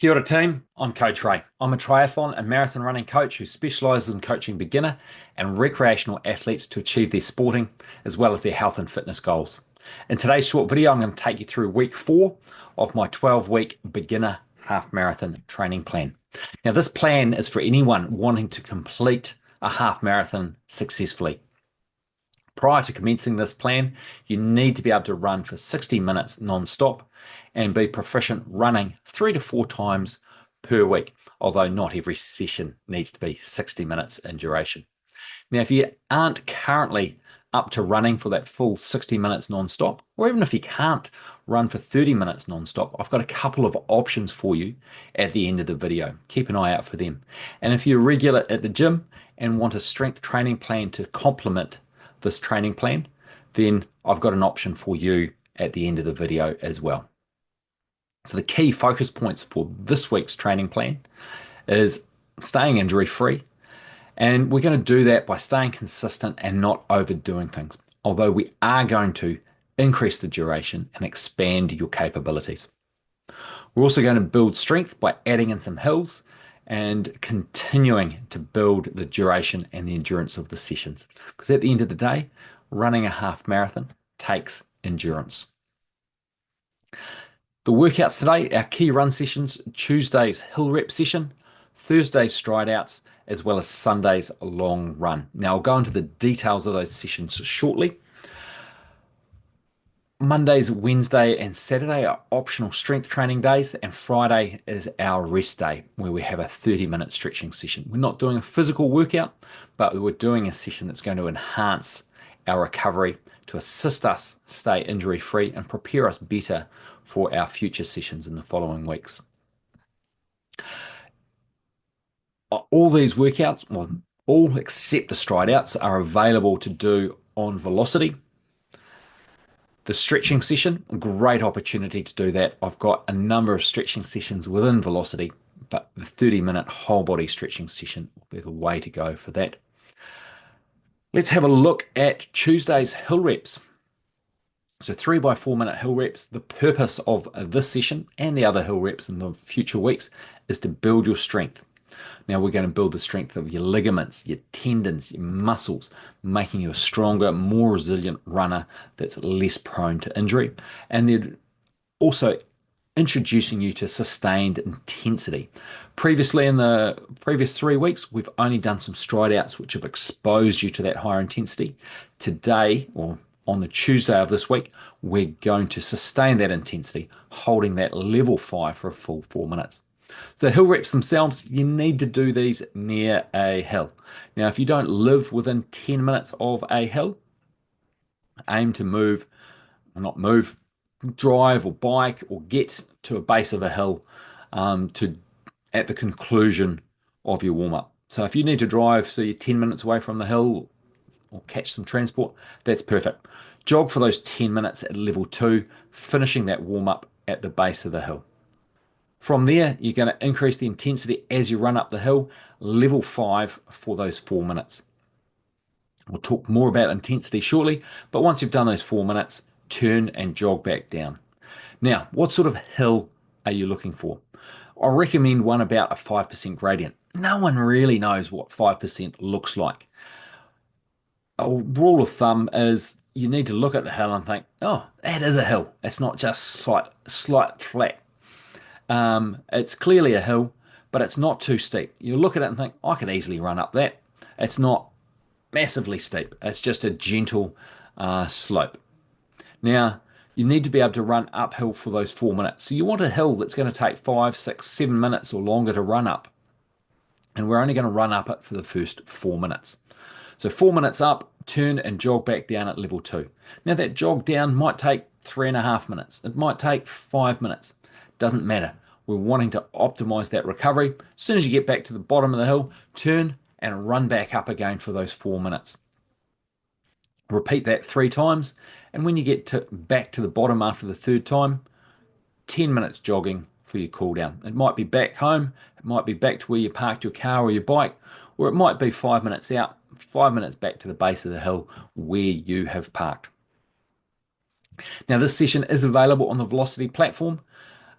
Kia ora team, I'm Coach Ray. I'm a triathlon and marathon running coach who specialises in coaching beginner and recreational athletes to achieve their sporting as well as their health and fitness goals. In today's short video, I'm going to take you through week 4 of my 12-week beginner half marathon training plan. Now, this plan is for anyone wanting to complete a half marathon successfully. Prior to commencing this plan, you need to be able to run for 60 minutes non-stop and be proficient running 3 to 4 times per week, although not every session needs to be 60 minutes in duration. Now, if you aren't currently up to running for that full 60 minutes non-stop, or even if you can't run for 30 minutes non-stop, I've got a couple of options for you at the end of the video. Keep an eye out for them. And if you're regular at the gym and want a strength training plan to complement this training plan, then I've got an option for you at the end of the video as well. So the key focus points for this week's training plan is staying injury free. And we're going to do that by staying consistent and not overdoing things, although we are going to increase the duration and expand your capabilities. We're also going to build strength by adding in some hills and continuing to build the duration and the endurance of the sessions. Because at the end of the day, running a half marathon takes endurance. The workouts today, our key run sessions: Tuesday's hill rep session, Thursday's stride outs, as well as Sunday's long run. Now I'll go into the details of those sessions shortly. Mondays, Wednesday, and Saturday are optional strength training days, and Friday is our rest day where we have a 30-minute stretching session. We're not doing a physical workout, but we're doing a session that's going to enhance our recovery to assist us stay injury free and prepare us better for our future sessions in the following weeks. All these workouts, well, all except the stride outs, are available to do on Velocity. The stretching session, a great opportunity to do that. I've got a number of stretching sessions within Velocity, but the 30-minute whole body stretching session will be the way to go for that. Let's have a look at Tuesday's hill reps. So 3x4 minute hill reps. The purpose of this session and the other hill reps in the future weeks is to build your strength. Now we're going to build the strength of your ligaments, your tendons, your muscles, making you a stronger, more resilient runner that's less prone to injury. And they're also introducing you to sustained intensity. Previously, in the previous 3 weeks, we've only done some stride outs which have exposed you to that higher intensity. Today, or on the Tuesday of this week, we're going to sustain that intensity, holding that level 5 for a full 4 minutes. The hill reps themselves, you need to do these near a hill. Now, if you don't live within 10 minutes of a hill, aim to drive or bike or get to a base of a hill at the conclusion of your warm-up. So if you need to drive, so you're 10 minutes away from the hill or catch some transport, that's perfect. Jog for those 10 minutes at level 2, finishing that warm-up at the base of the hill. From there, you're going to increase the intensity as you run up the hill, level 5 for those 4 minutes. We'll talk more about intensity shortly, but once you've done those 4 minutes, turn and jog back down. Now, what sort of hill are you looking for? I recommend one about a 5% gradient. No one really knows what 5% looks like. A rule of thumb is you need to look at the hill and think, oh, that is a hill. It's not just slight flat. It's clearly a hill, but it's not too steep. You look at it and think, I could easily run up that. It's not massively steep. It's just a gentle slope. Now, you need to be able to run uphill for those 4 minutes. So you want a hill that's going to take 5, 6, 7 minutes or longer to run up. And we're only going to run up it for the first 4 minutes. So 4 minutes up, turn and jog back down at level 2. Now that jog down might take 3.5 minutes. It might take 5 minutes. Doesn't matter. We're wanting to optimize that recovery. As soon as you get back to the bottom of the hill, turn and run back up again for those 4 minutes. Repeat that 3 times, and when you get back to the bottom after the 3rd time, 10 minutes jogging for your cool down. It might be back home, it might be back to where you parked your car or your bike, or it might be 5 minutes out, 5 minutes back to the base of the hill where you have parked. Now this session is available on the Velocity platform.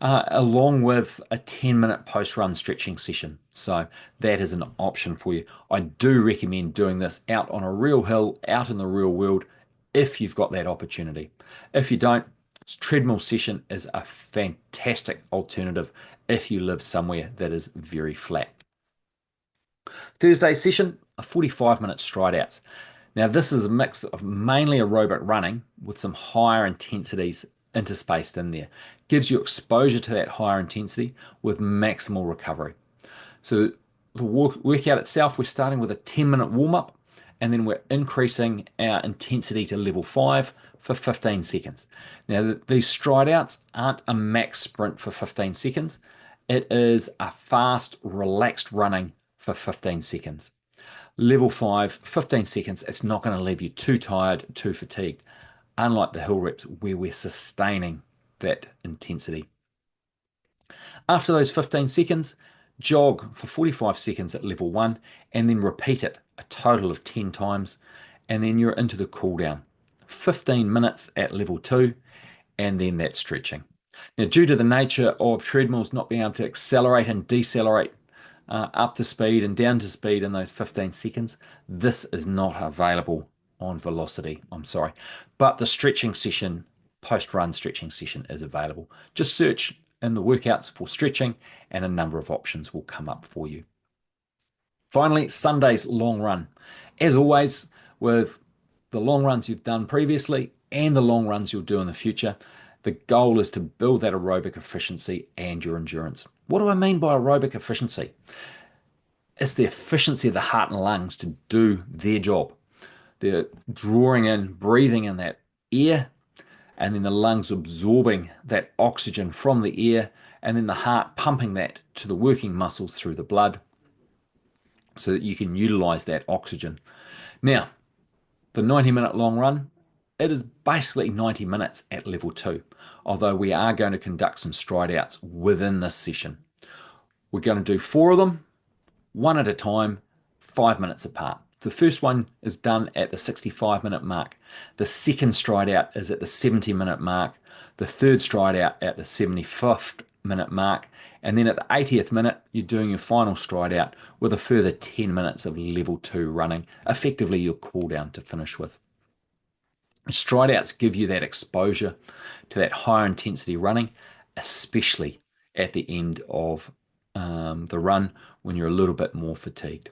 along with a 10-minute post-run stretching session. So that is an option for you. I do recommend doing this out on a real hill, out in the real world, if you've got that opportunity. If you don't, treadmill session is a fantastic alternative if you live somewhere that is very flat. Thursday session, a 45-minute stride outs. Now, this is a mix of mainly aerobic running with some higher intensities interspaced in there. Gives you exposure to that higher intensity with maximal recovery. So the workout itself, we're starting with a 10-minute warm-up, and then we're increasing our intensity to level 5 for 15 seconds. Now, these stride outs aren't a max sprint for 15 seconds. It is a fast, relaxed running for 15 seconds. Level 5, 15 seconds, it's not going to leave you too tired, too fatigued, unlike the hill reps where we're sustaining that intensity. After those 15 seconds, jog for 45 seconds at level 1 and then repeat it a total of 10 times, and then you're into the cool down. 15 minutes at level 2 and then that stretching. Now, due to the nature of treadmills not being able to accelerate and decelerate up to speed and down to speed in those 15 seconds, this is not available on Velocity. I'm sorry. But the stretching session, post-run stretching session is available. Just search in the workouts for stretching and a number of options will come up for you. Finally, Sunday's long run. As always, with the long runs you've done previously and the long runs you'll do in the future, the goal is to build that aerobic efficiency and your endurance. What do I mean by aerobic efficiency? It's the efficiency of the heart and lungs to do their job. They're drawing in, breathing in that air, and then the lungs absorbing that oxygen from the air, and then the heart pumping that to the working muscles through the blood so that you can utilize that oxygen. Now, the 90-minute long run, it is basically 90 minutes at level 2, although we are going to conduct some stride outs within this session. We're going to do 4 of them, one at a time, 5 minutes apart. The first one is done at the 65-minute mark. The second stride out is at the 70-minute mark. The third stride out at the 75th minute mark. And then at the 80th minute, you're doing your final stride out with a further 10 minutes of level 2 running, effectively your cool down to finish with. Stride outs give you that exposure to that higher intensity running, especially at the end of the run when you're a little bit more fatigued.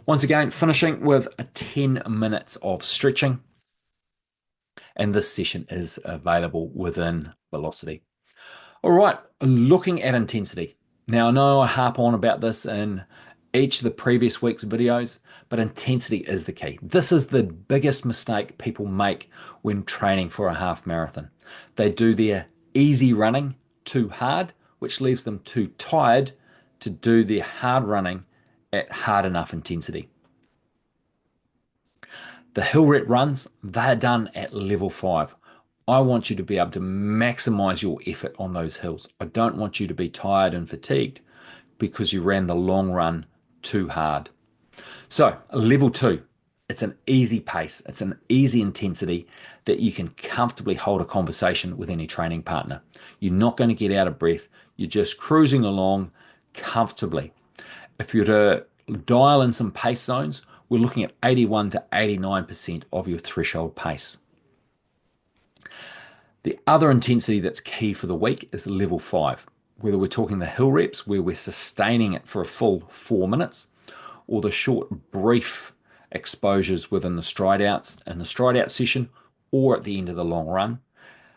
Once again, finishing with a 10 minutes of stretching, and this session is available within Velocity. All right, looking at intensity. Now, I know I harp on about this in each of the previous week's videos, but intensity is the key. This is the biggest mistake people make when training for a half marathon. They do their easy running too hard, which leaves them too tired to do their hard running at hard enough intensity. The hill rep runs, they're done at level 5. I want you to be able to maximize your effort on those hills. I don't want you to be tired and fatigued because you ran the long run too hard. So, level 2, it's an easy pace, it's an easy intensity that you can comfortably hold a conversation with any training partner. You're not going to get out of breath, you're just cruising along comfortably. If you're to dial in some pace zones, we're looking at 81 to 89% of your threshold pace. The other intensity that's key for the week is level 5, whether we're talking the hill reps where we're sustaining it for a full 4 minutes, or the short, brief exposures within the stride outs and the stride out session, or at the end of the long run.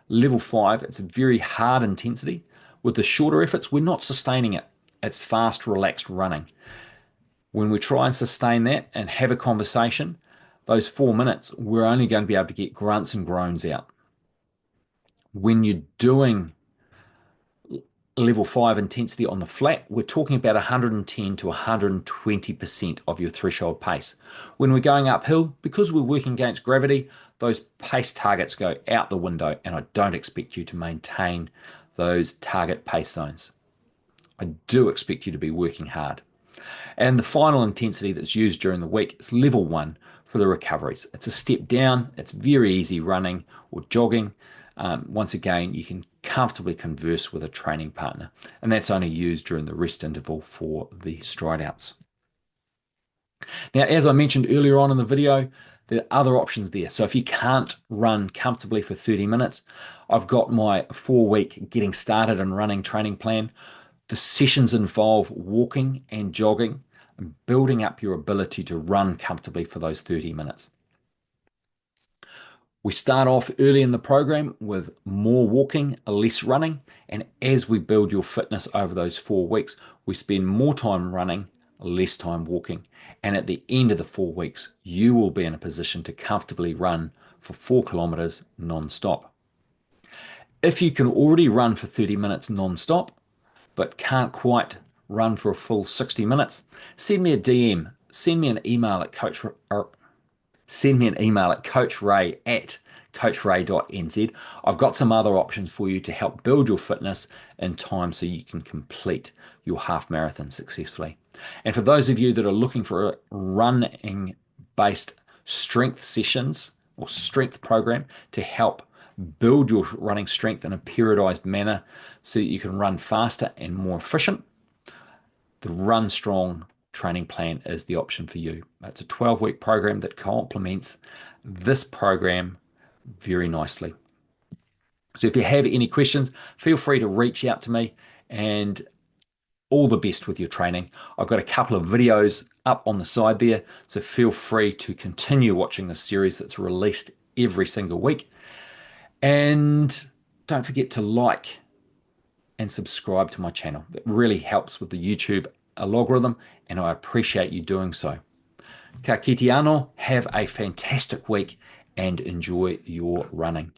Level 5, it's a very hard intensity. With the shorter efforts, we're not sustaining it. It's fast, relaxed running. When we try and sustain that and have a conversation, those 4 minutes, we're only going to be able to get grunts and groans out. When you're doing level 5 intensity on the flat, we're talking about 110 to 120% of your threshold pace. When we're going uphill, because we're working against gravity, those pace targets go out the window, and I don't expect you to maintain those target pace zones. I do expect you to be working hard. And the final intensity that's used during the week is level 1 for the recoveries. It's a step down, it's very easy running or jogging. Once again, you can comfortably converse with a training partner. And that's only used during the rest interval for the stride outs. Now, as I mentioned earlier on in the video, there are other options there. So if you can't run comfortably for 30 minutes, I've got my 4-week getting started and running training plan. The sessions involve walking and jogging and building up your ability to run comfortably for those 30 minutes. We start off early in the program with more walking, less running, and as we build your fitness over those 4 weeks, we spend more time running, less time walking. And at the end of the 4 weeks, you will be in a position to comfortably run for 4 kilometers non-stop. If you can already run for 30 minutes non-stop, but can't quite run for a full 60 minutes, send me a DM, send me an email at coachray@coachray.nz. I've got some other options for you to help build your fitness in time so you can complete your half marathon successfully. And for those of you that are looking for a running based strength sessions or strength program to help build your running strength in a periodized manner so that you can run faster and more efficient, the Run Strong training plan is the option for you. It's a 12-week program that complements this program very nicely. So if you have any questions, feel free to reach out to me, and all the best with your training. I've got a couple of videos up on the side there, so feel free to continue watching this series that's released every single week. And don't forget to like and subscribe to my channel. That really helps with the YouTube algorithm, and I appreciate you doing so. Ka kite anō, have a fantastic week and enjoy your running.